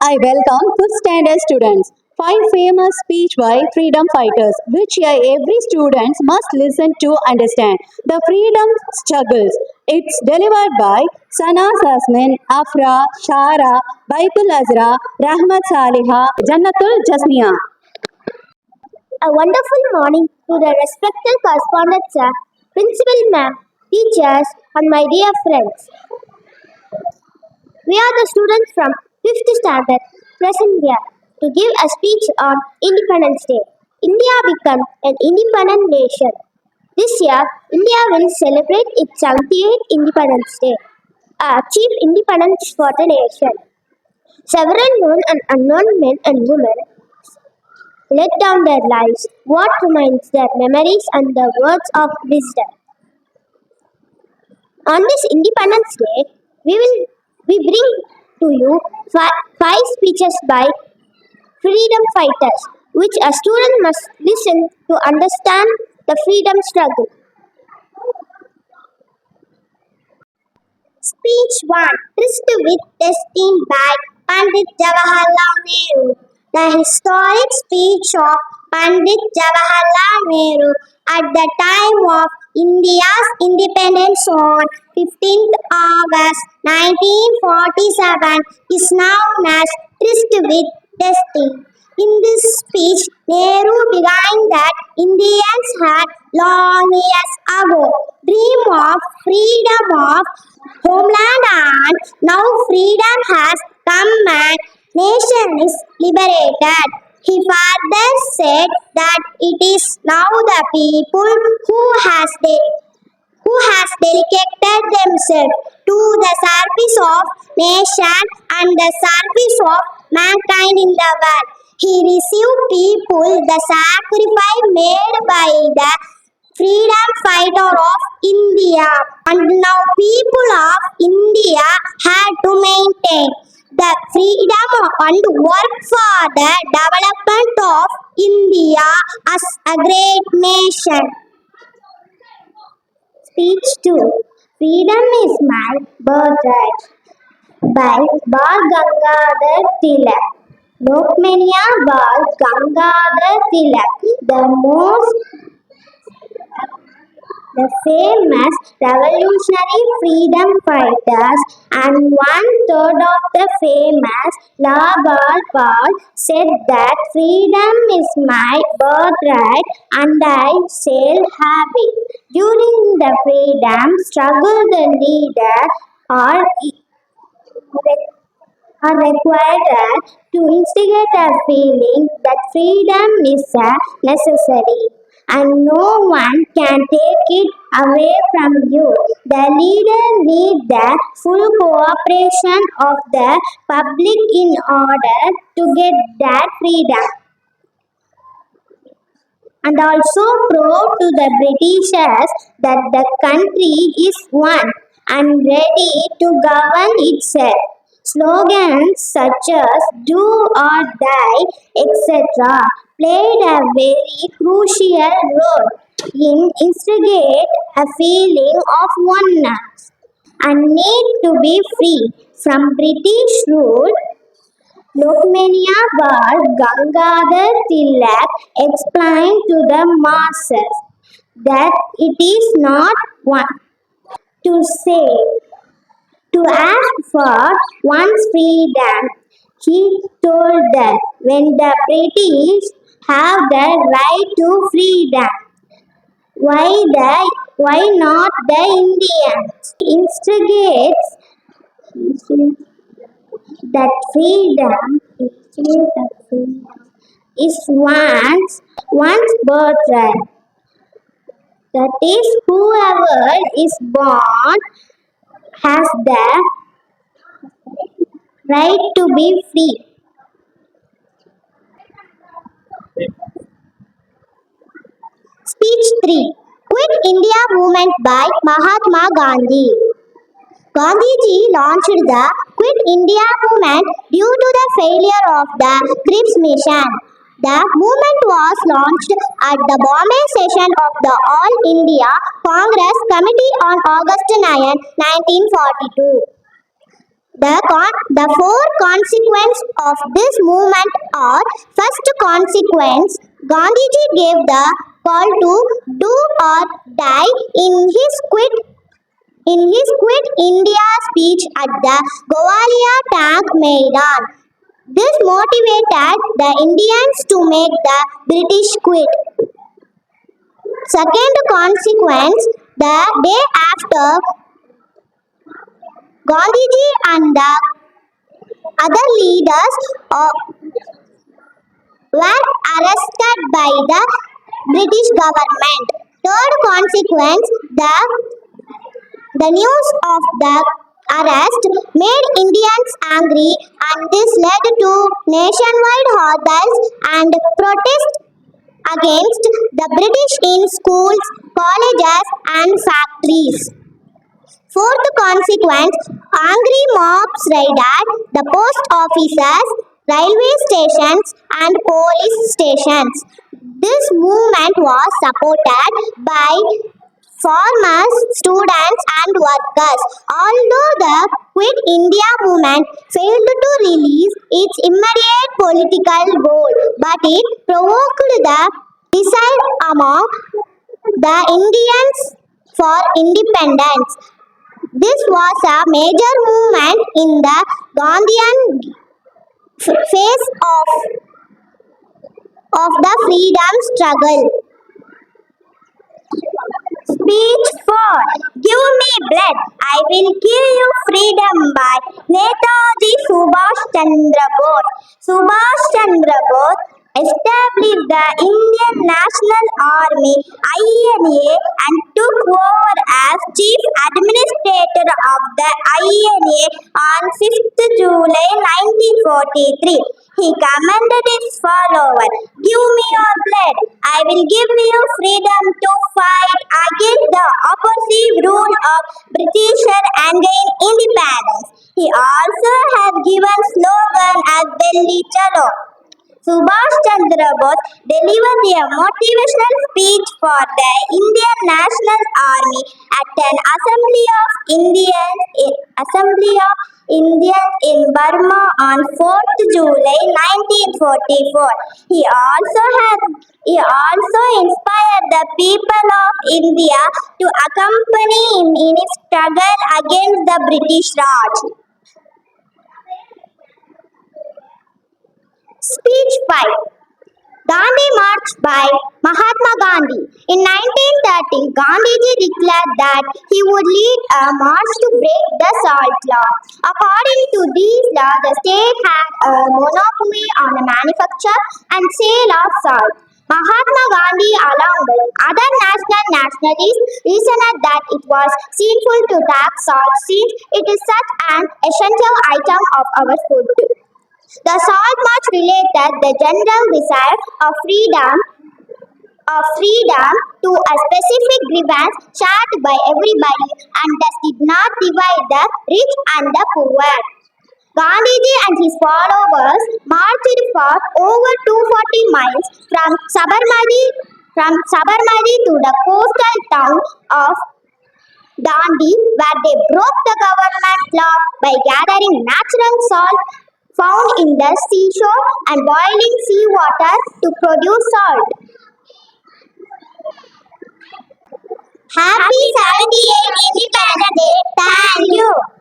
I welcome fifth standard students. Five famous speech by freedom fighters, which every student must listen to understand. The freedom struggles. It's delivered by Sana Zasmin, Afra, Shara, Baitul Azra, Rahmat Saliha, Jannatul Jasmia. A wonderful morning to the respected correspondent sir, principal ma'am, teachers, and my dear friends. We are the students from 5th standard present here to give a speech on Independence Day. India became an independent nation. This year, India will celebrate its 78th Independence Day, achieve independence for the nation. Several known and unknown men and women let down their lives. What remains their memories and the words of wisdom. On this Independence Day, we bring to you five speeches by freedom fighters, which a student must listen to understand the freedom struggle. Speech 1. Tryst with Destiny by Pandit Jawaharlal Nehru. The historic speech of Pandit Jawaharlal Nehru at the time of India's independence on 15th August 1947 is known as Tryst with Destiny. In this speech, Nehru began that Indians had long years ago dream of freedom of homeland, and now freedom has come and nation is liberated. He further said that it is now the people who has dedicated themselves to the service of nation and the service of mankind in the world. He received people the sacrifice made by the freedom fighter of India, and now people of India had to maintain the freedom and work for the development of India as a great nation. Speech 2. Freedom is my birthright by Bal Gangadhar Tilak. Lokmanya Bal Gangadhar Tilak, the famous revolutionary freedom fighters and one-third of the famous Lawal Paul said that freedom is my birthright and I shall have it. During the freedom struggle, the leader are required to instigate a feeling that freedom is a necessary and no one can take it away from you. The leader needs the full cooperation of the public in order to get that freedom, and also prove to the Britishers that the country is one and ready to govern itself. Slogans such as "Do or Die," etc., played a very crucial role in instigate a feeling of oneness and need to be free from British rule. Lokmanya Bal Gangadhar Tilak explained to the masses that it is not one to say, to ask for one's freedom. He told that when the British have the right to freedom, why not the Indians? He instigates that freedom is one's birthright. That is, whoever is born has the right to be free. Speech 3. Quit India Movement by Mahatma Gandhi. Gandhiji launched the Quit India movement due to the failure of the Cripps mission. The movement was launched at the Bombay session of the All India Congress Committee on August 9, 1942. The four consequences of this movement are: first consequence, Gandhiji gave the call to do or die in his Quit India speech at the Gowalia Tank Maidan. This motivated the Indians to make the British quit. Second consequence, the day after, Gandhiji and the other leaders were arrested by the British government. Third consequence, the news of the arrest made Indians angry, and this led to nationwide hurdles and protests against the British in schools, colleges, and factories. Fourth consequence, angry mobs raided the post offices, railway stations, and police stations. This movement was supported by farmers, students, and workers. Although the Quit India movement failed to release its immediate political goal, but it provoked the desire among the Indians for independence. This was a major movement in the Gandhian phase of the freedom struggle. Speech 4. Give me blood, I will give you freedom by Netaji Subhash Chandra Bose. Subhash Chandra Bose established the Indian National Army INA and took over as Chief Administrator of the INA on 5th July 1943. He commanded his followers, give me your blood, I will give you freedom to fight against the oppressive rule of Britishers and gain independence. He also has given slogan as Delhi Chalo. Subhash Chandra Bose delivered a motivational speech for the Indian National Army at an Assembly of Indians in Burma on 4th July 1944. He also inspired the people of India to accompany him in his struggle against the British Raj. Speech 5. Gandhi March by Mahatma Gandhi. In 1930, Gandhiji declared that he would lead a march to break the salt law. According to these laws, the state had a monopoly on the manufacture and sale of salt. Mahatma Gandhi, along with other nationalists, reasoned that it was sinful to tax salt since it is such an essential item of our food. The Salt March related the general desire of freedom to a specific grievance shared by everybody and thus did not divide the rich and the poor. Gandhiji and his followers marched for over 240 miles from Sabarmati to the coastal town of Dandi, where they broke the government law by gathering natural salt found in the seashore and boiling seawater to produce salt. Happy 78th Independence Day! Thank you.